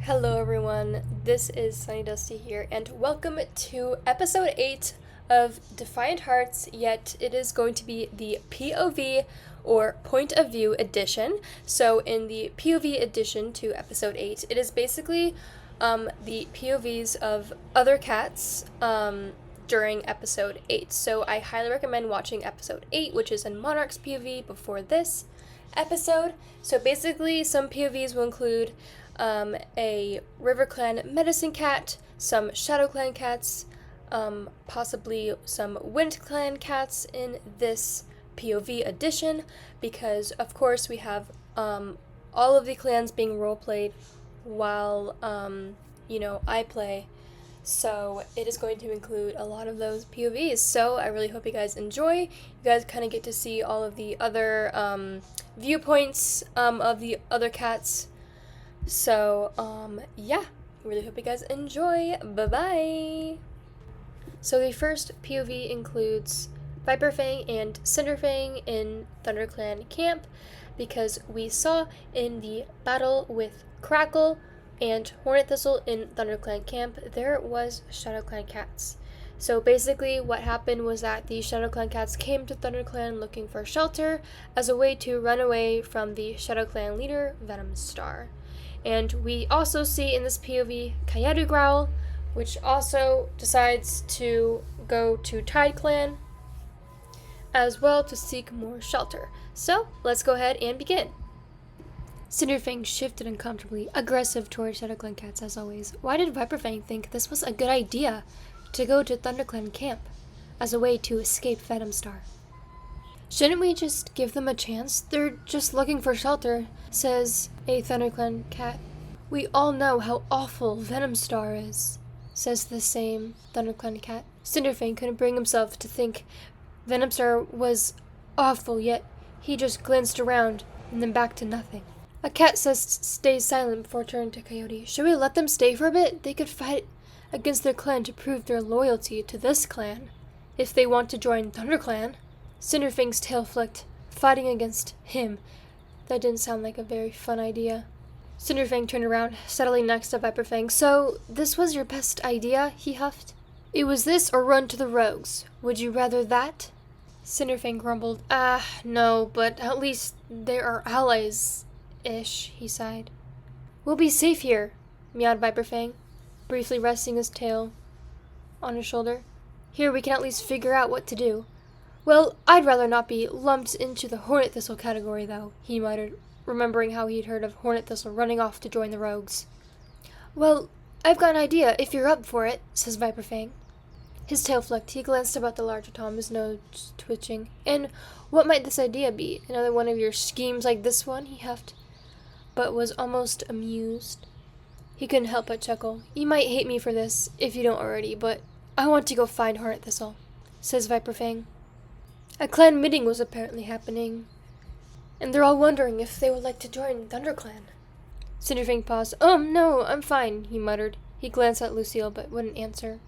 Hello everyone, this is SunnyDusty here, and welcome to episode 8 of Defiant Hearts, yet it is going to be the POV, or Point of View edition. So in the POV edition to episode 8, it is basically the POVs of other cats during episode 8. So I highly recommend watching episode 8, which is in Monarch's POV, before this episode. So basically, some POVs will include a RiverClan medicine cat, some ShadowClan cats, possibly some WindClan cats in this POV edition, because of course we have all of the clans being roleplayed while I play, so it is going to include a lot of those POVs. So I really hope you guys enjoy. You guys kind of get to see all of the other viewpoints of the other cats. So, yeah, really hope you guys enjoy. Bye-bye! So the first POV includes Viper Fang and Cinder Fang in ThunderClan camp, because we saw in the battle with Crackle and Hornet Thistle in ThunderClan camp, there was ShadowClan cats. So basically what happened was that the ShadowClan cats came to ThunderClan looking for shelter as a way to run away from the ShadowClan leader, Venom Star. And we also see in this POV Coyote Growl, which also decides to go to Tide Clan as well to seek more shelter. So let's go ahead and begin. Cinderfang shifted uncomfortably, aggressive towards ShadowClan cats as always. Why did Viperfang think this was a good idea to go to ThunderClan camp as a way to escape Venom Star? Shouldn't we just give them a chance? They're just looking for shelter, says a ThunderClan cat. We all know how awful Venom Star is, says the same ThunderClan cat. Cinderfang couldn't bring himself to think Venom Star was awful, yet he just glanced around and then back to nothing. A cat says stay silent before turning to Coyote. Should we let them stay for a bit? They could fight against their clan to prove their loyalty to this clan, if they want to join ThunderClan. Cinderfang's tail flicked, fighting against him. That didn't sound like a very fun idea. Cinderfang turned around, settling next to Viperfang. So, this was your best idea? He huffed. It was this or run to the rogues. Would you rather that? Cinderfang grumbled. No, but at least they are allies-ish, he sighed. We'll be safe here, meowed Viperfang, briefly resting his tail on his shoulder. Here we can at least figure out what to do. Well, I'd rather not be lumped into the Hornet Thistle category, though, he muttered, remembering how he'd heard of Hornet Thistle running off to join the rogues. Well, I've got an idea, if you're up for it, says Viperfang. His tail flicked. He glanced about the larger Tom, his nose twitching. And what might this idea be? Another one of your schemes like this one? He huffed, but was almost amused. He couldn't help but chuckle. You might hate me for this, if you don't already, but I want to go find Hornet Thistle, says Viperfang. A clan meeting was apparently happening, and they're all wondering if they would like to join ThunderClan. Cinderfang paused. No, I'm fine, he muttered. He glanced at Lucille, but wouldn't answer.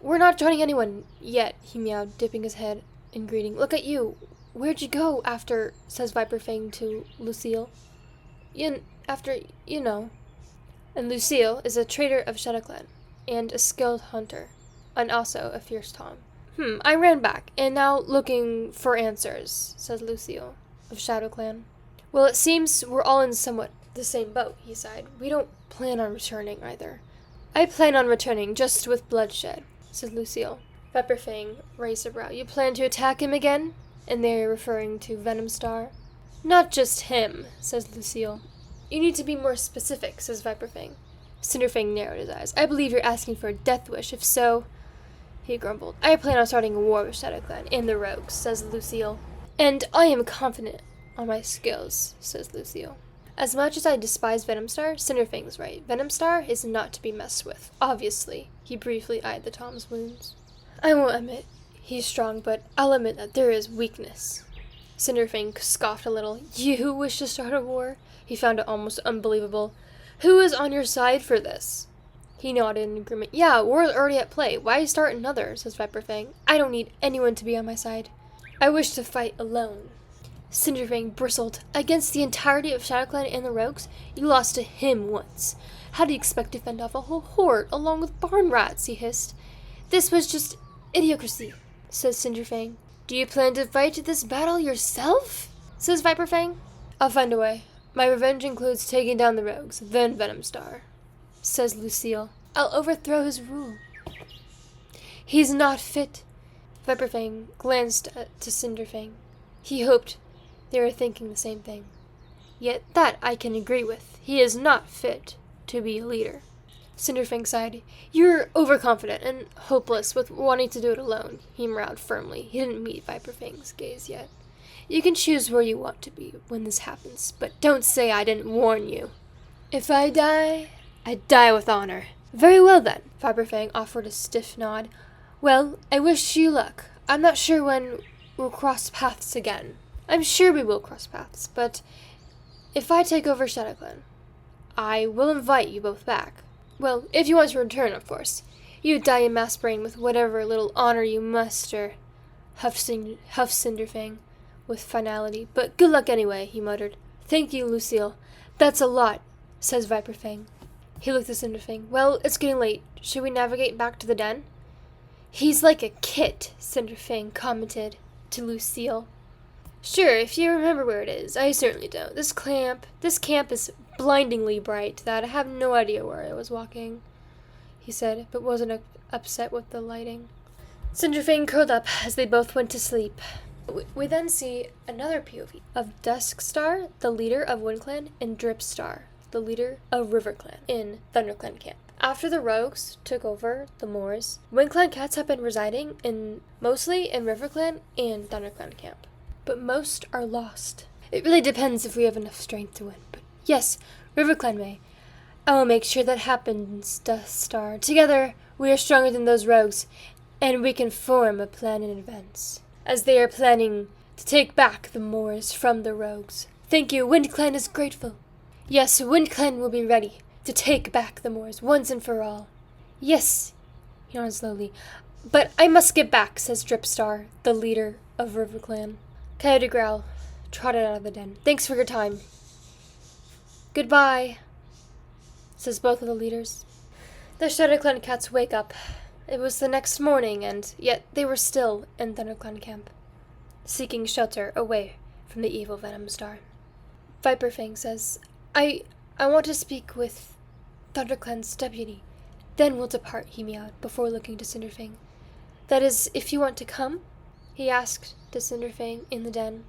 We're not joining anyone yet, he meowed, dipping his head in greeting. Look at you. Where'd you go after, says Viperfang to Lucille. After, you know. And Lucille is a traitor of ShadowClan, and a skilled hunter, and also a fierce Tom. I ran back, and now looking for answers, says Lucille, of ShadowClan. Well, it seems we're all in somewhat the same boat, he sighed. We don't plan on returning, either. I plan on returning, just with bloodshed, said Lucille. Viperfang raised a brow. You plan to attack him again? And they're referring to Venom Star. Not just him, says Lucille. You need to be more specific, says Viperfang. Cinderfang narrowed his eyes. I believe you're asking for a death wish. If so, he grumbled. I plan on starting a war with ShadowClan and the rogues, says Lucille. And I am confident on my skills, says Lucille. As much as I despise Venom Star, Cinderfang's right. Venom Star is not to be messed with, obviously. He briefly eyed the Tom's wounds. I won't admit he's strong, but I'll admit that there is weakness. Cinderfang scoffed a little. You wish to start a war? He found it almost unbelievable. Who is on your side for this? He nodded in agreement. Yeah, we're already at play. Why start another, says Viper Fang. I don't need anyone to be on my side. I wish to fight alone. Cinderfang bristled. Against the entirety of ShadowClan and the Rogues, you lost to him once. How do you expect to fend off a whole horde along with barn rats, he hissed. This was just idiocracy, says Cinderfang. Do you plan to fight this battle yourself? Says Viper Fang. I'll find a way. My revenge includes taking down the Rogues, then Venom Star, says Lucille. I'll overthrow his rule. He's not fit. Viper Fang glanced to Cinderfang. He hoped they were thinking the same thing. Yet that I can agree with. He is not fit to be a leader. Cinderfang sighed. You're overconfident and hopeless with wanting to do it alone, he murmured firmly. He didn't meet Viper Fang's gaze yet. You can choose where you want to be when this happens, but don't say I didn't warn you. If I die, I die with honor. Very well then, Viper Fang offered a stiff nod. Well, I wish you luck. I'm not sure when we'll cross paths again. I'm sure we will cross paths, but if I take over ShadowClan, I will invite you both back. Well, if you want to return, of course. You die in mass brain with whatever little honor you muster, huffed Cinderfang with finality. But good luck anyway, he muttered. Thank you, Lucille. That's a lot, says Viper Fang. He looked at Cinderfang. Well, it's getting late. Should we navigate back to the den? He's like a kit, Cinderfang commented to Lucille. Sure, if you remember where it is. I certainly don't. This camp is blindingly bright that I have no idea where I was walking, he said, but wasn't upset with the lighting. Cinderfang curled up as they both went to sleep. We then see another POV of Duskstar, the leader of WindClan, and Dripstar, the leader of RiverClan, in ThunderClan camp. After the Rogues took over the Moors, WindClan cats have been residing mostly in RiverClan and ThunderClan camp. But most are lost. It really depends if we have enough strength to win. But yes, RiverClan may. I will make sure that happens, Duskstar. Together, we are stronger than those Rogues, and we can form a plan in advance, as they are planning to take back the Moors from the Rogues. Thank you, WindClan is grateful. Yes, WindClan will be ready to take back the Moors once and for all. Yes, he nodded slowly. But I must get back, says Dripstar, the leader of RiverClan. Coyote Growl trotted out of the den. Thanks for your time. Goodbye, says both of the leaders. The ShadowClan cats wake up. It was the next morning, and yet they were still in ThunderClan camp, seeking shelter away from the evil Venom Star. Viper Fang says, I want to speak with ThunderClan's deputy. Then we'll depart, he meowed, before looking to Cinderfang. That is, if you want to come? He asked to Cinderfang in the den.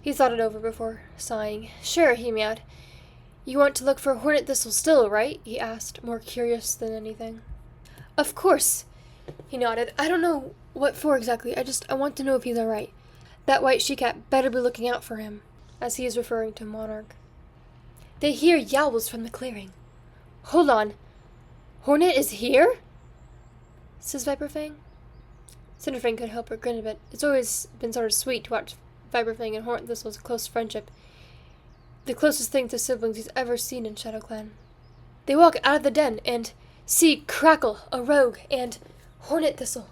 He thought it over before sighing. Sure, he meowed. You want to look for Hornet Thistle still, right? He asked, more curious than anything. Of course, he nodded. I don't know what for exactly. I want to know if he's all right. That white she-cat better be looking out for him, as he is referring to Monarch. They hear yowls from the clearing. Hold on. Hornet is here? Says Viper Fang. Cinderfang couldn't help but grin a bit. It's always been sort of sweet to watch Viper Fang and Hornet Thistle's close friendship. The closest thing to siblings he's ever seen in ShadowClan. They walk out of the den and see Crackle, a rogue, and Hornet Thistle.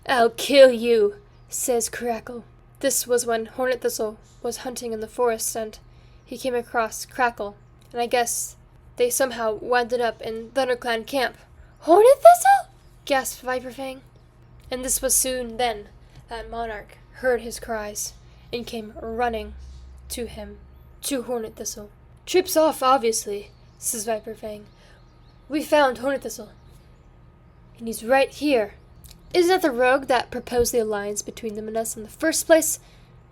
I'll kill you, says Crackle. This was when Hornet Thistle was hunting in the forest and he came across Crackle, and I guess they somehow wound up in ThunderClan camp. Hornet Thistle? Gasped Viper Fang. And this was soon then that Monarch heard his cries and came running to him, to Hornet Thistle. Trips off, obviously, says Viper Fang. We found Hornet Thistle, and he's right here. Isn't that the rogue that proposed the alliance between them and us in the first place?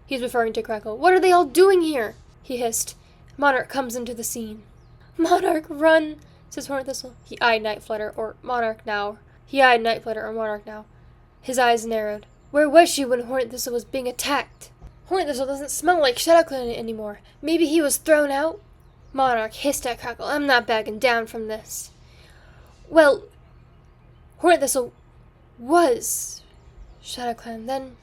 He's referring to Crackle. What are they all doing here? He hissed. Monarch comes into the scene. Monarch, run, says Hornet Thistle. He eyed Nightflutter or Monarch now. His eyes narrowed. Where was she when Hornet Thistle was being attacked? Hornet Thistle doesn't smell like ShadowClan anymore. Maybe he was thrown out? Monarch hissed at Crackle. I'm not backing down from this. Well, Hornet Thistle was ShadowClan. Then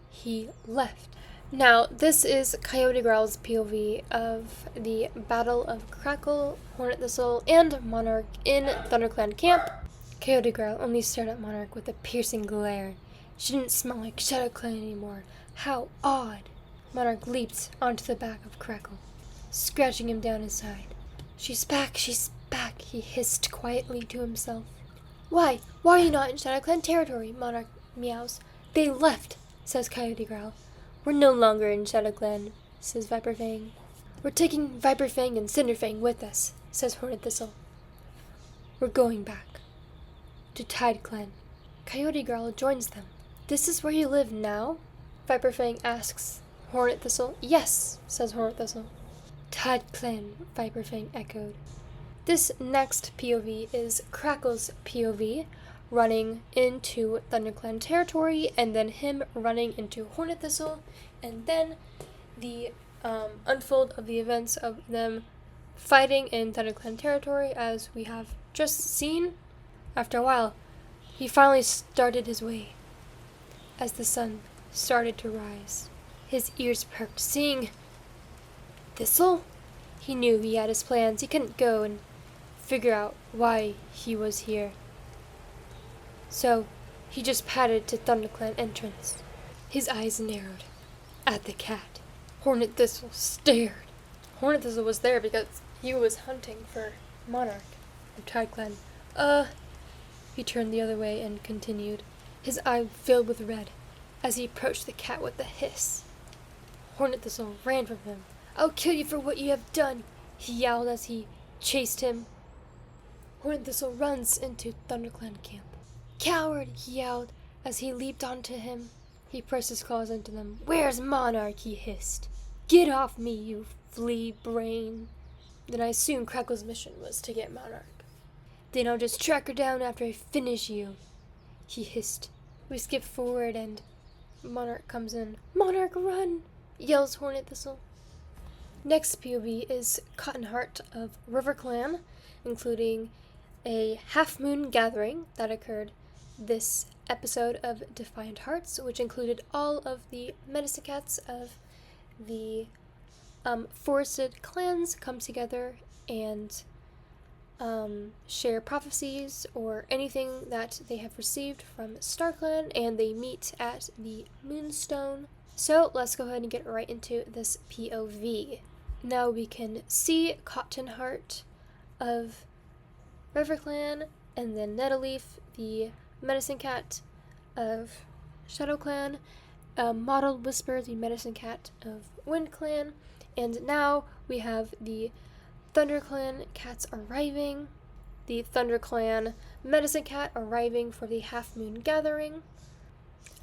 he left. Now, this is Coyote Growl's POV of the Battle of Crackle, Hornet Thistle, and Monarch in ThunderClan camp. Coyote Growl only stared at Monarch with a piercing glare. She didn't smell like ShadowClan anymore. How odd! Monarch leaped onto the back of Crackle, scratching him down his side. She's back, he hissed quietly to himself. Why are you not in ShadowClan territory? Monarch meows. They left, says Coyote Growl. We're no longer in ShadowClan, says Viper Fang. We're taking Viper Fang and Cinder Fang with us, says Hornet Thistle. We're going back to Tide Clan. Coyote Growl joins them. This is where you live now? Viper Fang asks Hornet Thistle. Yes, says Hornet Thistle. Tide Clan, Viper Fang echoed. This next POV is Crackle's POV, running into ThunderClan territory, and then him running into Hornet Thistle, and then the unfold of the events of them fighting in ThunderClan territory, as we have just seen. After a while, he finally started his way, as the sun started to rise. His ears perked, seeing Thistle? He knew he had his plans. He couldn't go and figure out why he was here. So, he just padded to ThunderClan entrance. His eyes narrowed at the cat. Hornet Thistle stared. Hornet Thistle was there because he was hunting for Monarch of Tide Clan. He turned the other way and continued. His eye filled with red as he approached the cat with a hiss. Hornet Thistle ran from him. I'll kill you for what you have done, he yelled as he chased him. Hornet Thistle runs into ThunderClan camp. Coward, he yelled as he leaped onto him. He pressed his claws into them. Where's Monarch? He hissed. Get off me, you flea brain. Then I assumed Crackle's mission was to get Monarch. Then I'll just track her down after I finish you, he hissed. We skip forward and Monarch comes in. Monarch, run! Yells Hornet Thistle. Next POV is Cottonheart of RiverClan, including a half-moon gathering that occurred this episode of Defiant Hearts, which included all of the medicine cats of the forested clans come together and share prophecies or anything that they have received from StarClan, and they meet at the Moonstone. So let's go ahead and get right into this POV. Now we can see Cottonheart of RiverClan, and then Nettleleaf, the medicine cat of ShadowClan, Mottled Whisper, the medicine cat of WindClan, and now we have the ThunderClan cats arriving, the ThunderClan medicine cat arriving for the half-moon gathering.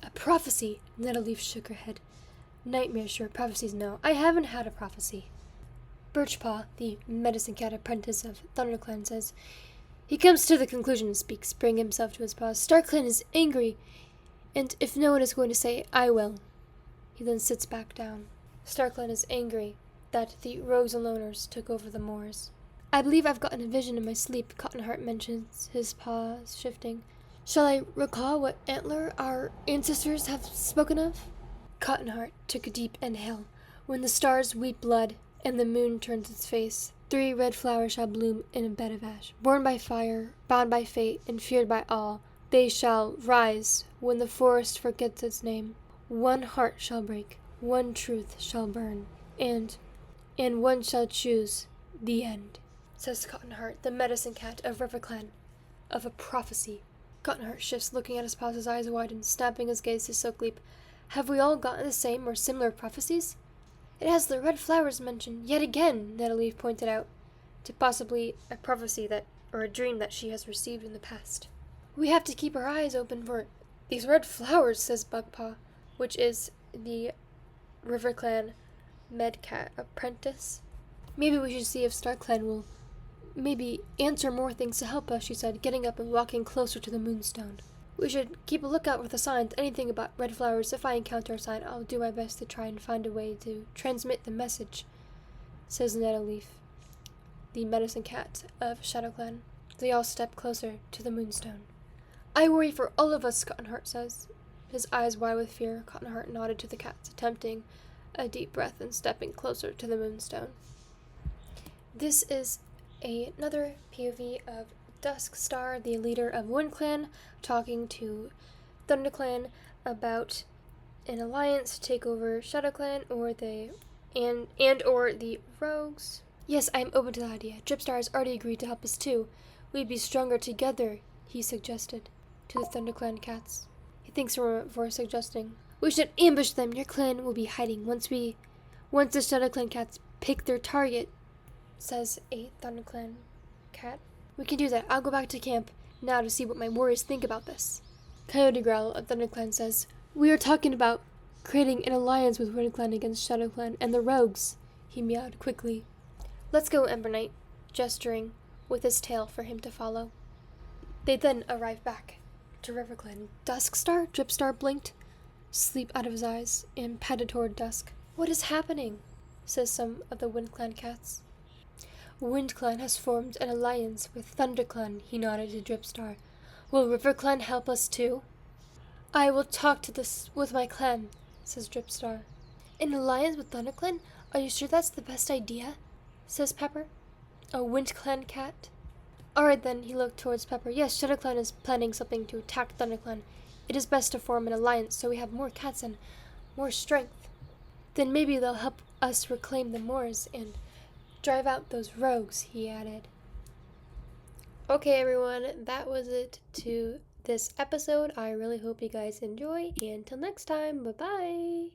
A prophecy, Nettleleaf shook her head. Nightmare sure, prophecies no. I haven't had a prophecy. Birchpaw, the medicine cat apprentice of ThunderClan, says, he comes to the conclusion and speaks, bringing himself to his paws. StarClan is angry, and if no one is going to say, I will. He then sits back down. StarClan is angry that the rogues and loners took over the moors. I believe I've gotten a vision in my sleep, Cottonheart mentions, his paws shifting. Shall I recall what antler our ancestors have spoken of? Cottonheart took a deep inhale. When the stars weep blood, and the moon turns its face, 3 red flowers shall bloom in a bed of ash. Born by fire, bound by fate, and feared by all, they shall rise when the forest forgets its name. 1 heart shall break, 1 truth shall burn, and one shall choose the end, says Cottonheart, the medicine cat of RiverClan, of a prophecy. Cottonheart shifts, looking at his paws, his eyes widen, snapping his gaze to Silkleap. Have we all gotten the same or similar prophecies? It has the red flowers mentioned yet again, Nettleleaf pointed out, to possibly a prophecy or a dream that she has received in the past. We have to keep our eyes open for these red flowers, says Bugpaw, which is the RiverClan medcat apprentice. Maybe we should see if StarClan will maybe answer more things to help us, she said, getting up and walking closer to the Moonstone. We should keep a lookout for the signs, anything about red flowers. If I encounter a sign, I'll do my best to try and find a way to transmit the message, says Nettleleaf, the medicine cat of ShadowClan. They all step closer to the Moonstone. I worry for all of us, Cottonheart says. His eyes wide with fear, Cottonheart nodded to the cats, attempting a deep breath and stepping closer to the moonstone. This is another POV of Duskstar, the leader of WindClan, talking to ThunderClan about an alliance to take over ShadowClan or the rogues. Yes, I'm open to the idea. Dripstar has already agreed to help us too. We'd be stronger together, he suggested to the ThunderClan cats. He thanks for suggesting. We should ambush them. Your clan will be hiding once the ShadowClan cats pick their target, says a ThunderClan cat. We can do that. I'll go back to camp now to see what my warriors think about this. Coyote Growl of ThunderClan says, we are talking about creating an alliance with WindClan against ShadowClan and the rogues, he meowed quickly. Let's go, Ember Knight, gesturing with his tail for him to follow. They then arrived back to RiverClan. Duskstar? Dripstar blinked, sleep out of his eyes, and padded toward Dusk. What is happening? Says some of the WindClan cats. WindClan has formed an alliance with ThunderClan, he nodded to Dripstar. Will RiverClan help us too? I will talk to this with my clan, says Dripstar. An alliance with ThunderClan? Are you sure that's the best idea? Says Pepper, a WindClan cat. Alright then, he looked towards Pepper. Yes, ShadowClan is planning something to attack ThunderClan. It is best to form an alliance so we have more cats and more strength. Then maybe they'll help us reclaim the moors and drive out those rogues, he added. Okay, everyone, that was it to this episode. I really hope you guys enjoy, and until next time, bye-bye!